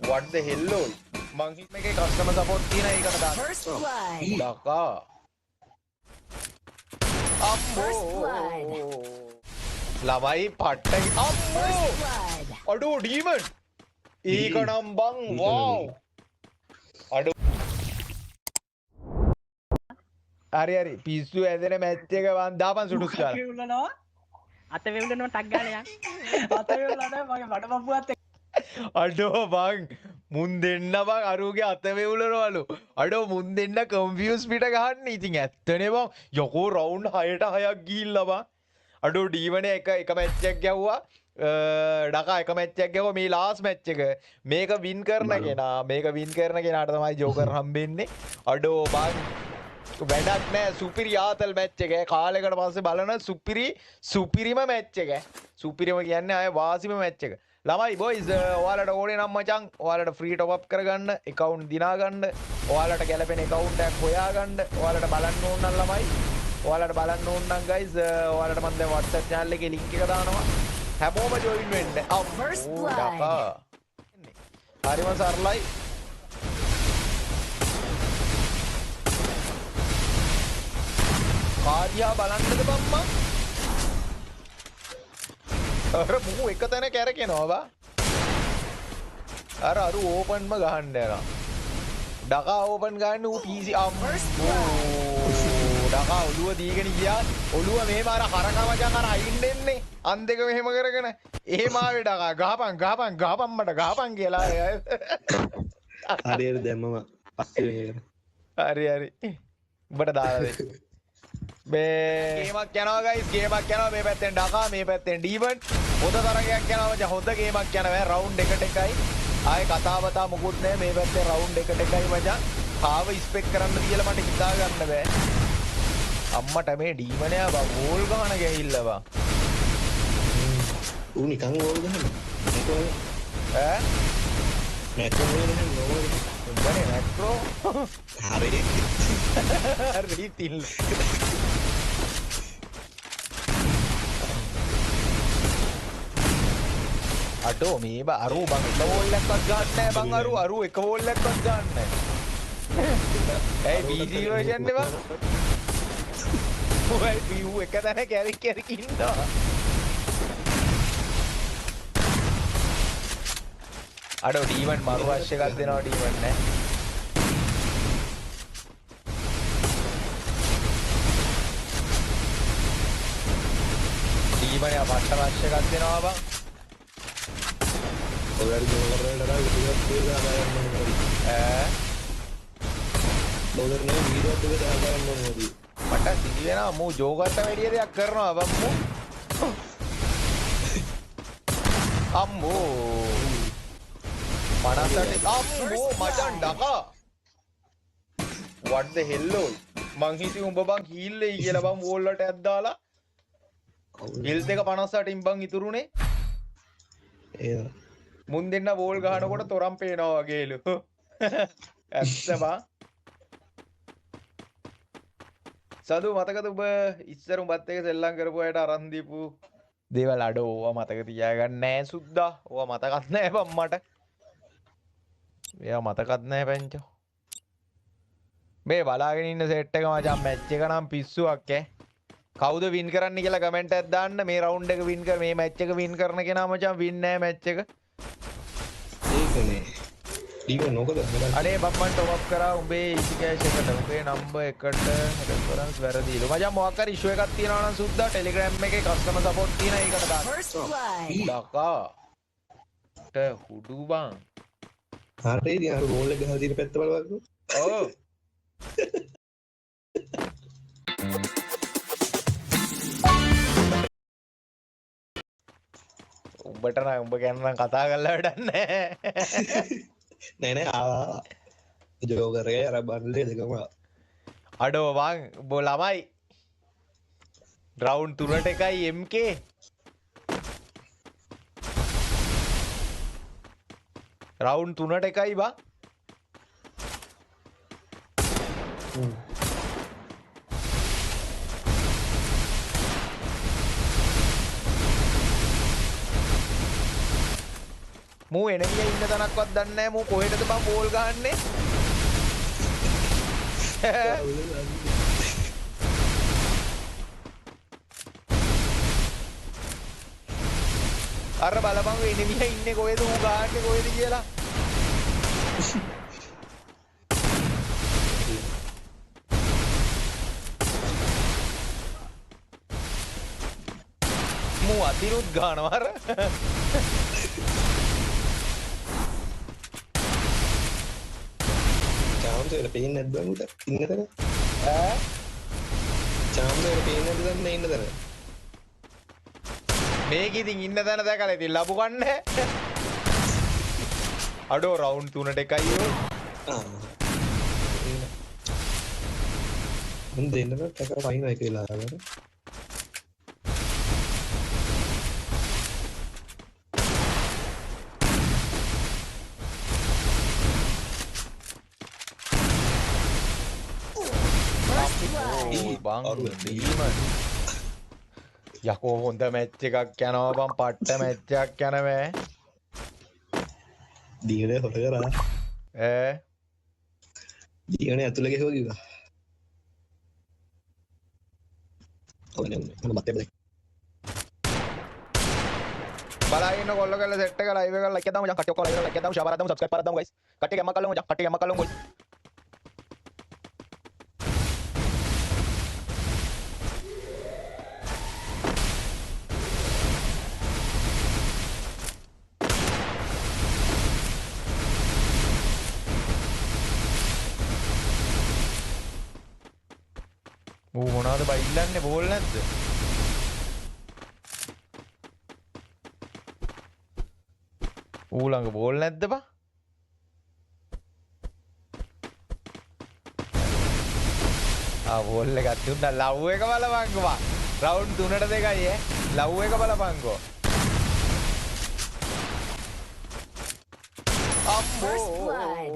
what the hell ඔයි මං හිත මේකේ කස්ටමර් සපෝට් තියෙන ඒකට දාන්න ඩකා අම්මෝ ළමයි පට්ටයි අම්මෝ අඩෝ ඩීමන් ඒක නම් බං වව් අඩෝ හරි පිස්සු ඇදෙන මැච් එක වන් දාපන් සුටුස් කාලා වෙවුලනවා අත වෙවුලනවා ටක් ගාලා යන් අත වෙවුලනවා මගේ බඩ පපුවත් අඩෝ බං මුන් දෙන්න බං අරුගේ අත වෙවුලනවලු අඩෝ මුන් දෙන්න කන්ෆියුස් පිට ගහන්න ඉතින් ඇත්තනේ බං යකෝ රවුන්ඩ් 6ට 6ක් ගිහිල්ලා බං අඩෝ ඩීවන එක මැච් එකක් ගැව්වා ඩකා එක මැච් එකක් ගැව්වා මේ ලාස්ට් මැච් එක මේක වින් කරන කෙනාට තමයි ජෝකර් හම්බෙන්නේ අඩෝ බං වැඩක් නෑ සුපිරි ආතල් මැච් එක කාලෙකට පස්සේ බලන සුපිරිම මැච් එක සුපිරිම කියන්නේ අය වාසිම මැච් එක ළමයි බොයිස් ඔයාලට ඕනේ නම් මචං ඔයාලට ෆ්‍රී টොප් අප් කරගන්න account දිනා ගන්න ඔයාලට ගැලපෙන account එකක් හොයා ගන්න ඔයාලට බලන්න ඕන නම් ළමයි ඔයාලට බලන්න ඕන නම් guys ඔයාලට මම දැන් WhatsApp channel එකේ link එක දානවා හැමෝම join වෙන්න හරිම සරලයි කාර්යා බලන්නද බම්මා අර මූ එක තැන කැරකෙනවා බා අර අරු ඕපන්ම ගහන්න යනවා ඩකා ඕපන් ගන්න ඌ PC අම්මෝ ඩකා ඔළුව දීගෙන ගියා ඔළුව මෙහෙම අර හරකා මචං අර අයින් දෙන්නේ අන් දෙක මෙහෙම කරගෙන එහෙම ආවේ ඩකා ගහපන් මට ගහපන් කියලා හරියට දැම්මම පස්සේ හරි උඹට දාලා දෙන්න ගේමක් යනවා ගයිස් ගේමක් යනවා මේ පැත්තෙන් ඩකා මේ පැත්තෙන් ඩීමන් හොඳ තරගයක් යනවා මචං හොඳ ගේමක් යනවා රවුන්ඩ් එකට එකයි ආයේ කතා බතා මොකුත් නැහැ මේ පැත්තේ රවුන්ඩ් එකට එකයි මචං කාව ඉස්පෙක්ට් කරන්න කියලා මට හිතා ගන්න බෑ අම්මට මේ ඩීමනයා බා ගෝල් ගහන ගෑහිල්ලා බා ඌ නිකන් ගෝල් ගහනවා ඈ මැක්‍රෝ ගහන්නේ නෝවල් උඹනේ මැක්‍රෝ හරි තිල් අඩෝ මේ බා අරු බං එක බෝල් එකක්වත් ගන්න නැහැ බං අරු එක බෝල් එකක්වත් ගන්න නැහැ ඒ BG version නේ බං ඔය view එක තැන කැරික් ඉන්නවා අඩෝ ඩීමන් මරු වශ එකක් දෙනවා ඩීමන් නේ ඩීමන් යා පට්ට වශ එකක් දෙනවා බං ඔයාලට ජෝකර් වලට ඩොලර් නේ වීඩියෝ එක දාගන්න ඕනේ මට සිහි වෙනවා මූ ජෝකර්ට වැඩි දෙයක් කරනවා බං මූ අම්මෝ මනසට අම්මෝ මචං ඩකා what the hell ඔයි මං හිතුවේ උඹ බං හීල් එයි කියලා බං වෝල් වලට ඇත් දාලා හිල්ස් එක 58 ඉන් බං ඉතුරුනේ ඒ මුන් දෙන්න වෝල් ගහනකොට තොරම් පේනවා වගේලු ඇත්ත බං සදු මතකද ඔබ ඉස්සර උඹත් එක්ක සෙල්ලම් කරපු අයට අරන් දීපු දේවල් අඩෝ ඕවා මතක තියාගන්න නෑ සුද්දා ඕවා මතකත් නෑ බං මට එයා මතකත් නෑ පැංචෝ මේ බලාගෙන ඉන්න සෙට් එක මචං මැච් එක නම් පිස්සුවක් ඈ කවුද වින් කරන්න කියලා කමෙන්ට් එකක් දාන්න මේ රවුන්ඩ් එක වින් කර මේ මැච් එක වින් කරන කෙනා මචං වින් නෑ මැච් එක ඒකනේ ඩීමන් නොකද අනේ බම්මන් ටොප් අප් කරා උඹේ ඉසි කෑෂ් එකට උඹේ නම්බර් එකට රෙෆරන්ස් වැරදිලු මචං මොකක් හරි ඉෂුව එකක් තියෙනවා නම් සුද්දා ටෙලිග්‍රෑම් එකේ කස්ටමර් සපෝට් තියෙන ඒකට දාන්න ඩකා හුඩු බං හරිද අර ගෝල් එක ගහලා තියෙන පැත්ත බලවල්කෝ ඔව් උඹට නම් උඹ ගැන නම් කතා කරලා වැඩක් නැහැ නෑ ආවා ජෝකර් එක අර බන්ඩල් දෙකම අඩෝ වන් උඹ ළමයි රවුන්ඩ් 3ට එකයි MK රවුන්ඩ් 3ට එකයි බං මූ එනමිය ඉන්න තැනක්වත් දන්නේ නැහැ මූ කොහෙටද බං බෝල් ගහන්නේ අර බලපං එනමිය ඉන්නේ කොහෙද ඌ ගහන්නේ කොහෙද කියලා මූ අතිරුත් ගහනවා අර චාම්සෙල පේන්නේ නැද්ද උට ඉන්න තැන ඈ චාම්සෙල පේන්නේ නැද්ද දැන් ඉන්න තැන මේක ඉතින් ඉන්න තැන දැකලා ඉතින් ලබු ගන්න අඩෝ රවුන්ඩ් 3ට එකයි ඔය මුන් දෙන්නට ටක වයින් එක වෙලා ගන්න බං දීමන් යකෝ හොඳ මැච් එකක් යනවා බං පට්ට මැච් එකක් යනවා දීගනේ හොට කරා ඈ දීගනේ ඇතුළේ ගෙහුවා කිව්වා ඔන්න මම මතේ බල බලාගෙන කොල්ල කරලා සෙට් එක ලයිව් එක ලයික් එකක් දාමු මචං කට්ටිය ඔක්කොම ලයිව් එක ලයික් එකක් දාමු ෂෙයාර් දාමු සබ්ස්ක්‍රයිබ් කරලා දාමු ගයිස් කට්ටිය ගැම්මක් කළමු මචං කට්ටිය ගැම්මක් කළමු ගයිස් ඌ මොනවද බයිල්ලන්නේ බෝල් නැද්ද? ඌ ළඟ බෝල් නැද්ද බා? බෝල් එකක් දුන්නා ලව් එක බලපංකෝ බා. රවුන්ඩ් 3ට 2යි ඈ. ලව් එක බලපංකෝ. අම්බෝ.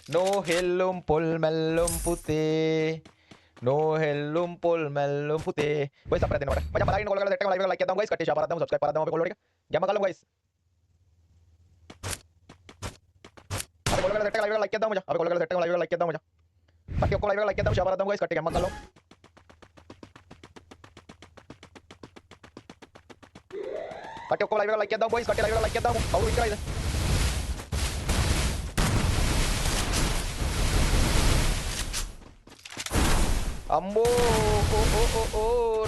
No hellum pol mellum putih. No hellum pol mellum putih. Guys, apa denger? Banyak malahin kalau kalian like like dalam guys, kasih share dalam subscribe dalam apa kalau jangan kalau guys. Apa kalau kalian like dalam aja. Apa kalau kalian like dalam aja. Pakai kalau like dalam share dalam guys, kasih jangan kalau. Pakai kalau like dalam guys, kasih like dalam. Aur ini අම්බෝ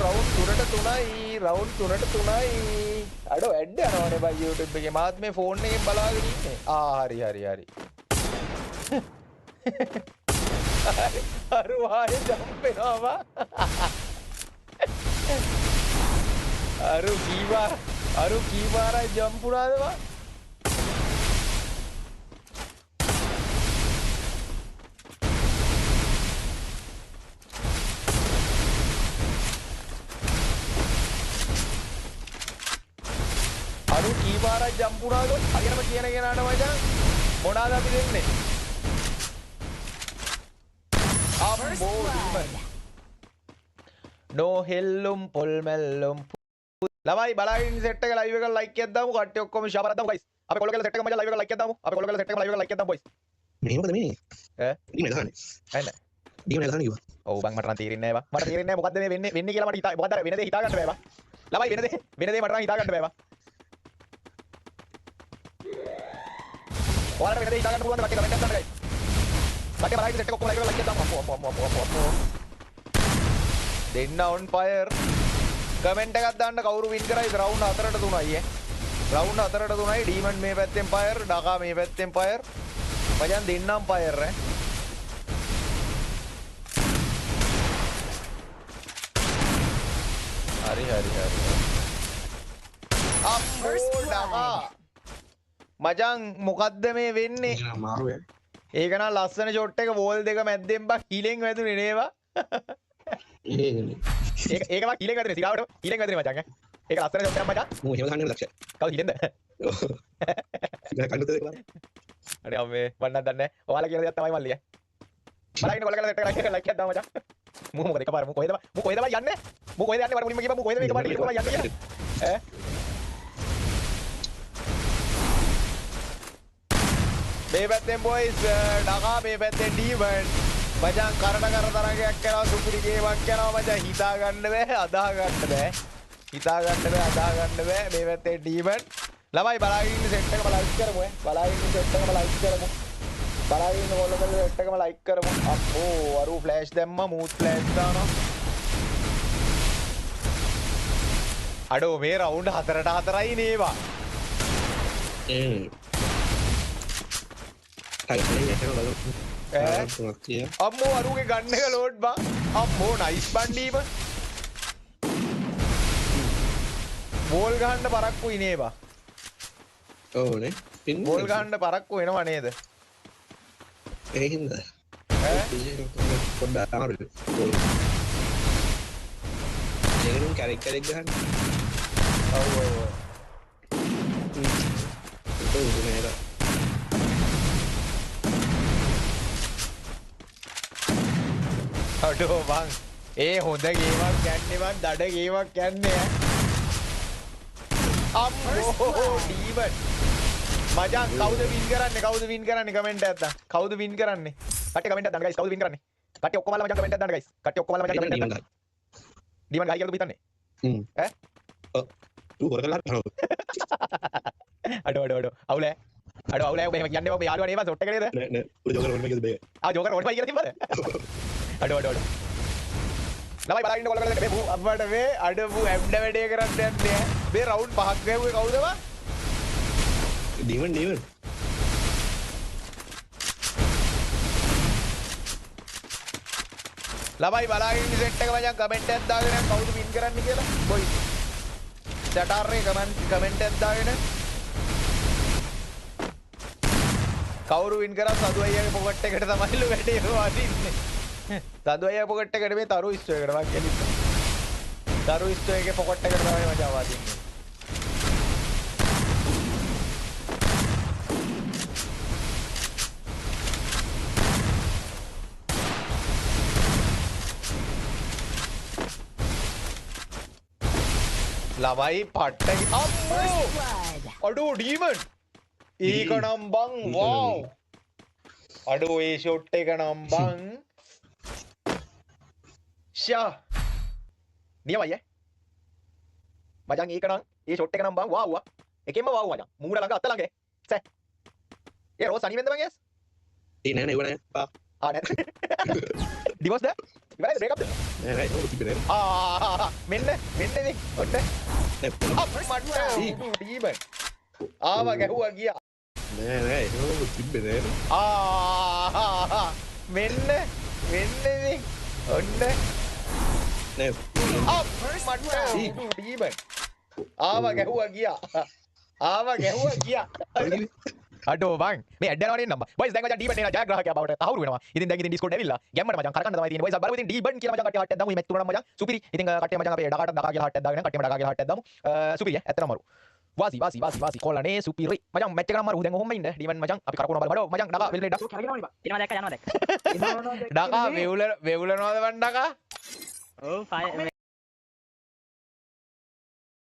round 3ට 3යි round 3ට 3යි අඩෝ ඇඩ් යනවනේ බයි YouTube එකේ මාත් මේ ෆෝන් එකෙන් බලාගෙන ඉන්නේ හරි අරු ආයේ ජම්ප් වෙනවා අරු කීවාරයි ජම්ප් උනාද බා කීපාරක් ජම්ප් වුණාද හරියටම කියන කෙනාට මචං මොනවාද අපි දෙන්නේ අම්බෝ no hellum pol mellum ළමයි බලාගෙන සෙට් එක ලයිව් එක ලයික් එකක් දාමු කට්ටිය ඔක්කොම ෂෙයාර් කරලා දාමු ගයිස් අපි කොල්ල කරලා සෙට් එක මචං ලයිව් එක ලයික් එකක් දාමු අපි කොල්ල කරලා සෙට් එක ලයිව් එක ලයික් එකක් දාමු ගයිස් මේ මොකද මේ ඈ දීගනේ ගහන්නේ ඇන්න දීගනේ ගහන්නේ කිව්වා ඔව් බං මට නම් තේරෙන්නේ නැහැ බං මට තේරෙන්නේ නැහැ මොකද්ද මේ වෙන්නේ කියලා මට හිතා මොකද්ද වෙන දේ හිතා ගන්න බෑ බං ළමයි වෙන දේ මට නම් හිතා ගන්න බෑ බං ඔයාලට වෙන දේ හිතා ගන්න පුළුවන් කට්ටිය කමෙන්ට් එකක් දාන්න ගයිස් කට්ටිය බලයිද සෙට් එක ඔක්කොම ලයිව් එක ලයික් එකක් දාමු අපෝ දෙන්න on fire කමෙන්ට් එකක් දාන්න කවුරු වින් කරයිද රවුන්ඩ් 4ට 3යි ඈ රවුන්ඩ් 4ට 3යි ඩීමන් මේ පැත්තෙන් fire ඩකා මේ පැත්තෙන් fire මචං දෙන්නම් fire ඈ හරි අපෝ ඩකා මචං මොකද්ද මේ වෙන්නේ මාරුවේ ඒක නම් ලස්සන ෂොට් එක වෝල් දෙක මැද්දෙන් බා කීලෙන් වැදුනේ නේවා ඒකනේ ඒක බා කීලෙන් වැදුනේ සිරාවට කීලෙන් වැදුනේ මචං ඈ ඒක ලස්සන ෂොට් එකක් මචං මූ එහෙම ගහන්නේ ලක්ෂය කවුද කීලෙන්ද ඒක කන්නත් දෙක බලන්න අනේ අම්මේ මන්නත් දන්නේ නැහැ ඔයාලා කියන දේ තමයි මල්ලි ඈ බලන්න කොල්ල කරලා සෙට් එක ලයික් එකක් දාමු මචං මූ මොකද එකපාර මූ කොහෙද යන්නේ මූ කොහෙද යන්නේ මට මුලින්ම කියපන් මූ කොහෙද මේක පාට එකපාර යන්නේ ඈ මේ පැත්තෙන් බොයිස් ඩකා මේ පැත්තෙන් ඩීමන් මචං කරන තරගයක් කරනවා සුපිරි ගේමක් කරනවා මචං හිතා ගන්න බෑ අදා ගන්න බෑ හිතා ගන්න බෑ අදා ගන්න බෑ මේ පැත්තේ ඩීමන් ළමයි බලාගෙන ඉන්න සෙට් එකම ලයික් කරමු බලාගෙන ඉන්න සෙට් එකම ලයික් කරමු බලාගෙන ඉන්න කොල්ලකගේ සෙට් එකම ලයික් කරමු අප්පෝ අරු ෆ්ලෑෂ් දැම්මා මූත් ෆ්ලෑෂ් දානවා අඩෝ මේ රවුන්ඩ් 4ට 4යි නේවා අම්මෝ අරුගේ ගන්න එක ලෝඩ් බා අම්මෝ නයිස් බණ්ඩීම බෝල් ගහන්න පරක්කුයි නේවා ඕනේ බෝල් ගහන්න පරක්කු වෙනවා නේද ඒ හින්දා පොඩ්ඩක් අමාරුයි ඒකෙන් කැරෙක් ගහන්න ඔව් ඔව් ඒක නේද අඩෝ බං ඒ හොඳ ගේමක් යන්නේ මං දඩ ගේමක් යන්නේ අම්මෝ ඩීමන් මචං කවුද වින් කරන්නේ කමෙන්ට් එකක් දාන්න කවුද වින් කරන්නේ කට්ටිය කමෙන්ට් එකක් දාන්න ගයිස් කවුද වින් කරන්නේ කට්ටිය ඔක්කොම මචං කමෙන්ට් එකක් දාන්න ගයිස් කට්ටිය ඔක්කොම මචං කමෙන්ට් එකක් දාන්න ඩීමන් ගයි කියලාද හිතන්නේ ඈ ඌ හොරගලා අඩෝ අවුලේ ඔබ එහෙම කියන්නේ ඔබ යාළුවා නේද සොට් එක නේද නෑ ඌ ජෝකර් වොන් මේකද බෑ ජෝකර් වොන් කියලා තිබ්බද අඩෝ ළමයි බලාගෙන ඉන්න කොල්ලකට මේ අප්පට මේ අඩපු ඇබ්ඩ වැඩේ කරන්න යන්නේ මේ රවුන්ඩ් 5ක් ගහුවේ කවුද බා ඩීමන් ළමයි බලාගෙන ඉන්න සෙට් එක මචං කමෙන්ට් එකක් දාගෙන කවුද වින් කරන්නේ කියලා බොයි චටාරේ කමෙන්ට් එකක් දාගෙන කවුරු වින් කරා සදු අයියාගේ පොකට් එකට තමයිලු වැඩේ වදින්නේ සදු අයියා පොකට් එකට මේ තරු ඉස්ටෝ එකට වා කියලා තරු ඉස්ටෝ එකේ පොකට් එකට තමයි මචං වදින්නේ ළමයි පට්ට අම්මෝ අඩෝ ඩීමන් ඒක නම් බං වව් අඩෝ ඒ ෂොට් එක නම් බං ෂා නියමයි මචං ඒක නම් ඒ ෂොට් එක නම් බං වව් එකෙන්ම වව් මචං මූණ ළඟ අත ළඟ සෑ ඒ රෝස් අනිවෙන්ද මං යස් ඒ නෑ නෑ පා නෑ ඩිවෝස් ද ඉවරයි බ්‍රේක් අප් නෑ නෑ තිබෙන්නේ මෙන්න ඉතින් ඔන්න මට ඩීමන් ආවා ගැහුවා ගියා නෑ ඒක තිබෙන්නේ මෙන්න ඉතින් ඔන්න නෑ මට ඩීමන් ආවා ගැහුවා ගියා අඩෝ බං මේ ඇඩ් යනවා නේද බොයිස් දැන් මචං ඩීබන් එන ජයග්‍රාහකයා බවට තහවුරු වෙනවා ඉතින් දැන් ඉතින් ඩිස්කෝඩ් ඇවිල්ලා ගැම්මට මචං කරකන්න තමයි තියෙන්නේ බොයිස් බලමු ඉතින් ඩීබන් කියලා මචං කට්ටිය හට්ටක් දාමු මේ මැච් තුනම මචං සුපිරි ඉතින් කට්ටිය මචං අපේ ඩකාට ඩකා කියලා හට්ටක් දාගෙන කට්ටියම ඩකා කියලා හට්ටක් දාමු සුපිරි ඇත්තටම මරු වාසි කොල්ලනේ සුපිරි මචං මැච් එක නම් මරු දැන් ඔහොම ඉන්න ඩීබන් මචං අපි කරකවනවා බලමු මචං ඩකා වෙල් ඩක් කරගෙනවනේ බා එනවා දැක්ක යනවා දැක්ක ඩකා වෙවුලනවද වන් ඩකා ඔව් ෆයි